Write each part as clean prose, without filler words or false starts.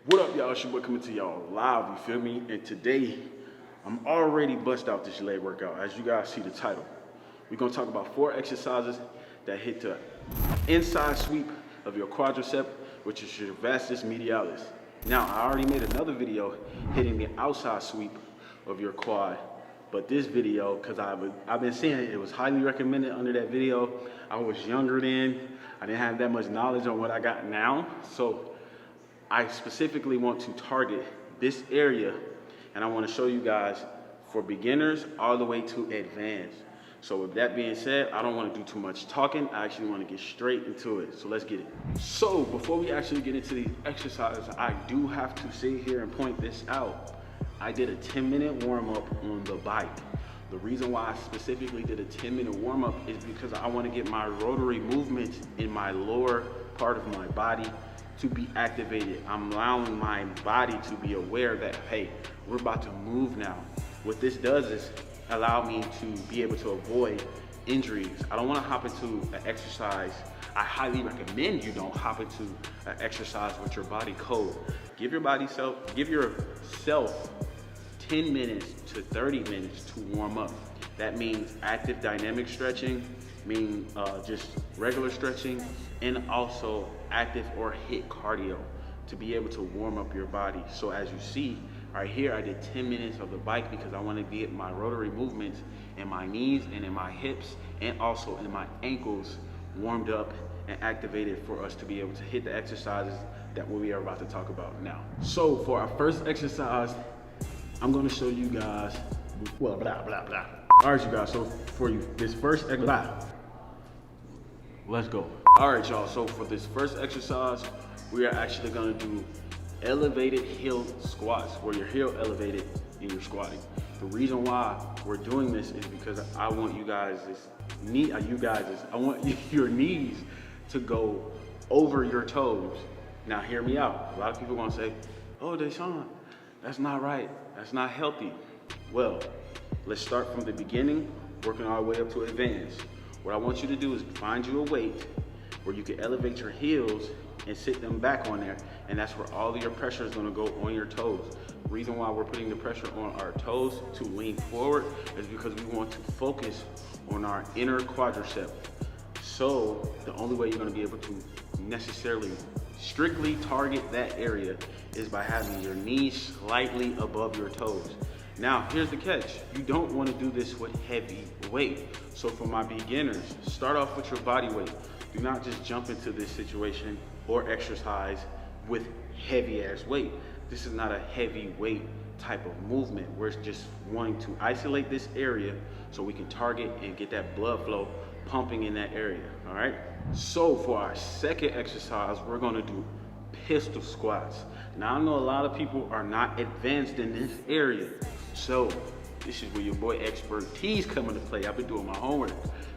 What up, y'all? It's your boy coming to y'all live, you feel me? And today, I'm already bust out this leg workout. As you guys see the title, we're gonna talk about 4 exercises that hit the inside sweep of your quadricep, which is your Vastus Medialis. Now, I already made another video hitting the outside sweep of your quad, but this video, because I've been seeing it, it was highly recommended under that video. I was younger then. I didn't have that much knowledge on what I got now. So I specifically want to target this area, and I want to show you guys for beginners all the way to advanced. So with that being said, I don't want to do too much talking. I actually want to get straight into it. So let's get it. So before we actually get into these exercises, I do have to sit here and point this out. I did a 10-minute warm-up on the bike. The reason why I specifically did a 10-minute warm-up is because I want to get my rotary movements in my lower part of my body to be activated. I'm allowing my body to be aware that, hey, we're about to move now. What this does is allow me to be able to avoid injuries. I don't want to hop into an exercise. I highly recommend you don't hop into an exercise with your body cold. Give yourself 10 minutes to 30 minutes to warm up. That means active dynamic stretching, just regular stretching, and also active or HIIT cardio to be able to warm up your body. So as you see right here, I did 10 minutes of the bike because I want to get my rotary movements in my knees and in my hips and also in my ankles warmed up and activated for us to be able to hit the exercises that we are about to talk about now. So for our first exercise, I'm going to show you guys, well, blah, blah, blah. All right, you guys, so for this first exercise, let's go. All right, y'all, so for this first exercise, we are actually gonna do elevated heel squats, where your heel elevated and you're squatting. The reason why we're doing this is because I want I want your knees to go over your toes. Now hear me out. A lot of people gonna say, oh, Deshaun, that's not right, that's not healthy. Well, let's start from the beginning, working our way up to advanced. What I want you to do is find you a weight where you can elevate your heels and sit them back on there, and that's where all of your pressure is gonna go on your toes. The reason why we're putting the pressure on our toes to lean forward is because we want to focus on our inner quadricep. So the only way you're gonna be able to necessarily strictly target that area is by having your knees slightly above your toes. Now, here's the catch. You don't want to do this with heavy weight. So for my beginners, start off with your body weight. Do not just jump into this situation or exercise with heavy ass weight. This is not a heavy weight type of movement. We're just wanting to isolate this area so we can target and get that blood flow pumping in that area, all right? So for our second exercise, we're gonna do pistol squats. Now, I know a lot of people are not advanced in this area. So this is where your boy expertise come into play. I've been doing my homework.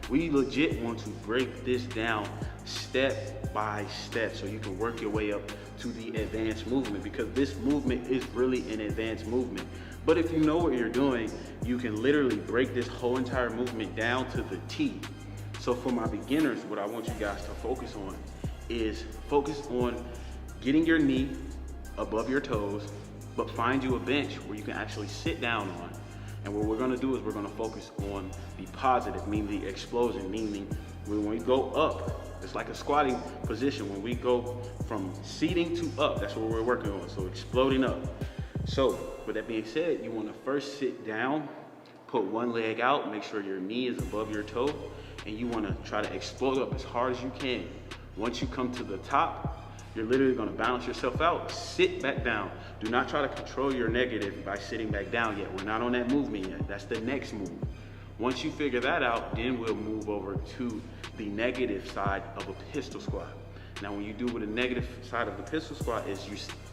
We legit want to break this down step by step so you can work your way up to the advanced movement, because this movement is really an advanced movement. But if you know what you're doing, you can literally break this whole entire movement down to the T. So for my beginners, what I want you guys to focus on is getting your knee above your toes, but find you a bench where you can actually sit down on. And what we're gonna do is we're gonna focus on the positive, meaning the explosion, meaning when we go up, it's like a squatting position. When we go from seating to up, that's what we're working on, so exploding up. So with that being said, you wanna first sit down, put one leg out, make sure your knee is above your toe, and you wanna try to explode up as hard as you can. Once you come to the top, you're literally gonna balance yourself out, sit back down. Do not try to control your negative by sitting back down yet. We're not on that movement yet. That's the next move. Once you figure that out, then we'll move over to the negative side of a pistol squat. Now, when you do with the negative side of the pistol squat is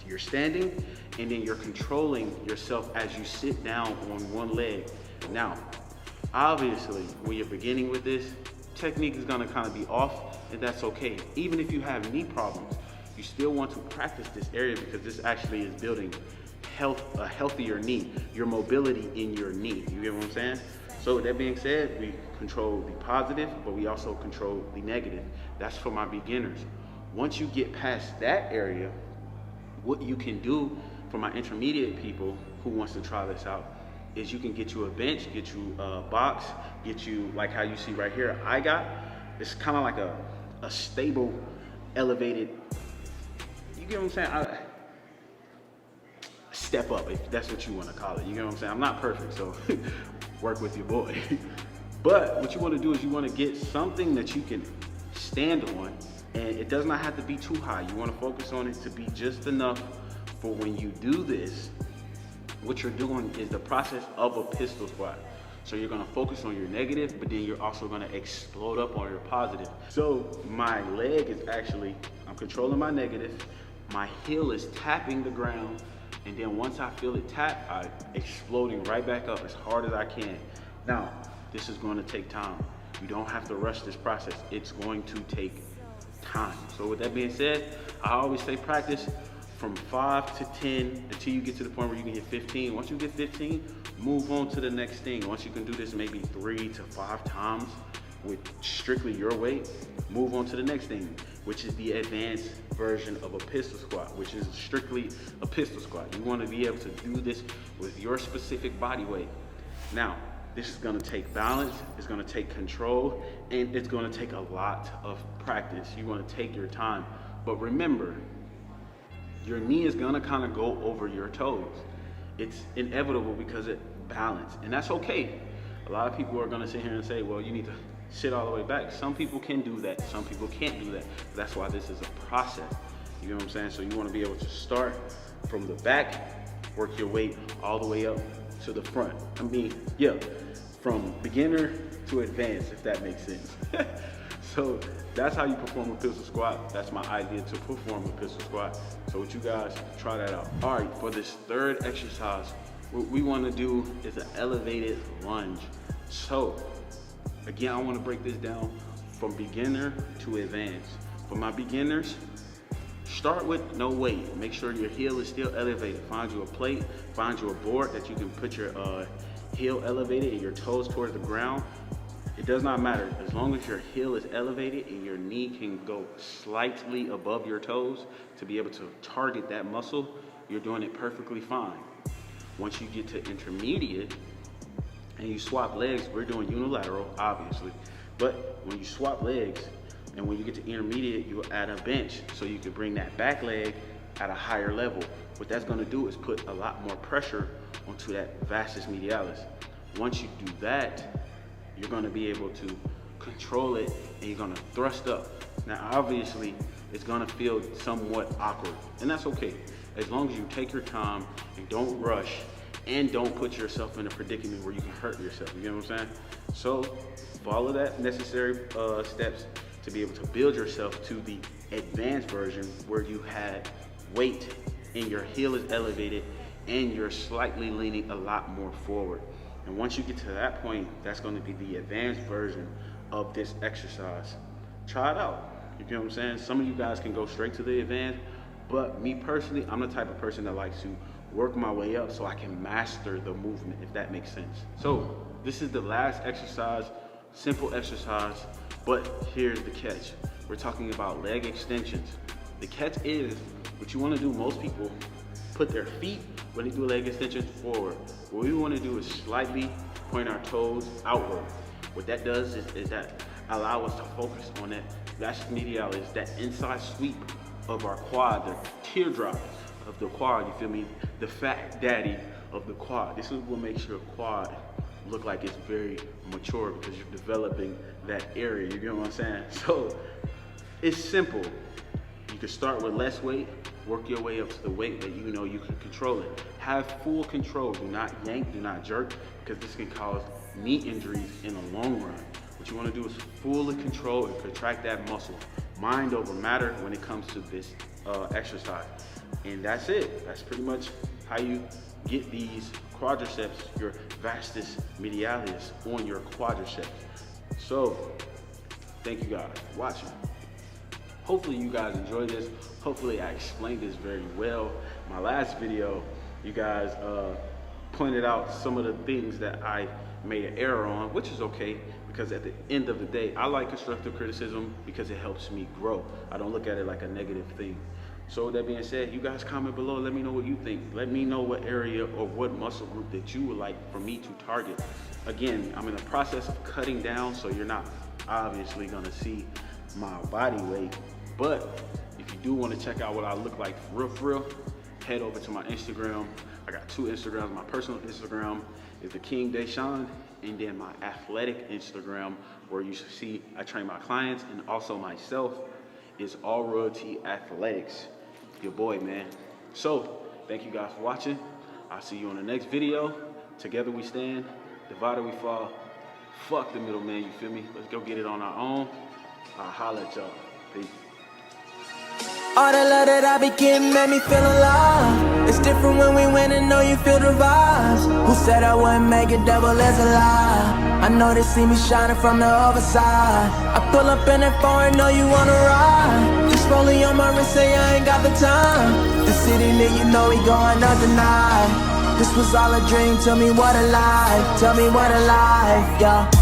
you're standing and then you're controlling yourself as you sit down on one leg. Now, obviously, when you're beginning with this, technique is gonna kind of be off, and that's okay. Even if you have knee problems, you still want to practice this area because this actually is building a healthier knee, your mobility in your knee. You get what I'm saying? So with that being said, we control the positive, but we also control the negative. That's for my beginners. Once you get past that area, What you can do for my intermediate people who wants to try this out is you can get you a bench, get you a box, get you like how you see right here. It's kind of like a stable, elevated, you get what I'm saying? Step up, if that's what you want to call it. You get what I'm saying? I'm not perfect, so work with your boy. But what you want to do is you want to get something that you can stand on, and it does not have to be too high. You want to focus on it to be just enough for when you do this. What you're doing is the process of a pistol squat. So you're gonna focus on your negative, but then you're also gonna explode up on your positive. So my leg is actually, I'm controlling my negative, my heel is tapping the ground, and then once I feel it tap, I'm exploding right back up as hard as I can. Now, this is gonna take time. You don't have to rush this process. It's going to take time. So with that being said, I always say practice from 5 to 10 until you get to the point where you can hit 15. Once you get 15, move on to the next thing. Once you can do this maybe 3 to 5 times with strictly your weight, move on to the next thing, which is the advanced version of a pistol squat, which is strictly a pistol squat. You want to be able to do this with your specific body weight. Now, this is going to take balance, it's going to take control, and it's going to take a lot of practice. You want to take your time, but remember, your knee is gonna kind of go over your toes. It's inevitable because it balance, and that's okay. A lot of people are gonna sit here and say, well, you need to sit all the way back. Some people can do that, some people can't do that. That's why this is a process. You know what I'm saying? So you wanna be able to start from the back, work your weight all the way up to the front. From beginner to advanced, if that makes sense. So that's how you perform a pistol squat. That's my idea to perform a pistol squat. So what you guys try that out. All right, for this third exercise, what we want to do is an elevated lunge. So again, I want to break this down from beginner to advanced. For my beginners, start with no weight. Make sure your heel is still elevated. Find you a plate, find you a board that you can put your heel elevated and your toes towards the ground. It does not matter, as long as your heel is elevated and your knee can go slightly above your toes to be able to target that muscle, you're doing it perfectly fine. Once you get to intermediate and you swap legs, we're doing unilateral, obviously, but when you swap legs and when you get to intermediate, you will add a bench so you can bring that back leg at a higher level. What that's gonna do is put a lot more pressure onto that Vastus Medialis. Once you do that, you're gonna be able to control it and you're gonna thrust up. Now, obviously, it's gonna feel somewhat awkward, and that's okay. As long as you take your time and don't rush and don't put yourself in a predicament where you can hurt yourself, you know what I'm saying? So follow that necessary steps to be able to build yourself to the advanced version where you had weight and your heel is elevated and you're slightly leaning a lot more forward. And once you get to that point, that's going to be the advanced version of this exercise. Try it out. You know what I'm saying? Some of you guys can go straight to the advanced, but me personally, I'm the type of person that likes to work my way up so I can master the movement, if that makes sense. So this is the last exercise, simple exercise, but here's the catch. We're talking about leg extensions. The catch is, what you want to do, most people put their feet when they do leg extensions forward. What we want to do is slightly point our toes outward. What that does is that allow us to focus on that Vastus Medialis, that inside sweep of our quad, the teardrop of the quad, you feel me? The fat daddy of the quad. This is what makes your quad look like it's very mature because you're developing that area, you get what I'm saying? So it's simple. You can start with less weight, work your way up to the weight that you know you can control it. Have full control, do not yank, do not jerk, because this can cause knee injuries in the long run. What you want to do is fully control and contract that muscle. Mind over matter when it comes to this exercise. And that's it. That's pretty much how you get these quadriceps, your Vastus Medialis on your quadriceps. So, thank you guys for watching. Hopefully you guys enjoyed this. Hopefully I explained this very well. My last video, you guys pointed out some of the things that I made an error on, which is okay, because at the end of the day, I like constructive criticism because it helps me grow. I don't look at it like a negative thing. So with that being said, you guys comment below. Let me know what you think. Let me know what area or what muscle group that you would like for me to target. Again, I'm in the process of cutting down, so you're not obviously gonna see my body weight. But if you do want to check out what I look like for real, head over to my Instagram. I got 2 Instagrams. My personal Instagram is the King Deshawn, and then my athletic Instagram, where you see I train my clients and also myself, is All Royalty Athletics. Your boy, man. So thank you guys for watching. I'll see you on the next video. Together we stand, divided we fall. Fuck the middleman, you feel me? Let's go get it on our own. I'll holla at y'all. Peace. All the love that I be getting made me feel alive. It's different when we win and know you feel the vibes. Who said I wouldn't make it, devil is a lie. I know they see me shining from the other side. I pull up in that foreign, know you wanna ride. Just rolling on my wrist, say I ain't got the time. The city lit, you know we going up tonight. This was all a dream, tell me what a life, tell me what a life, yeah.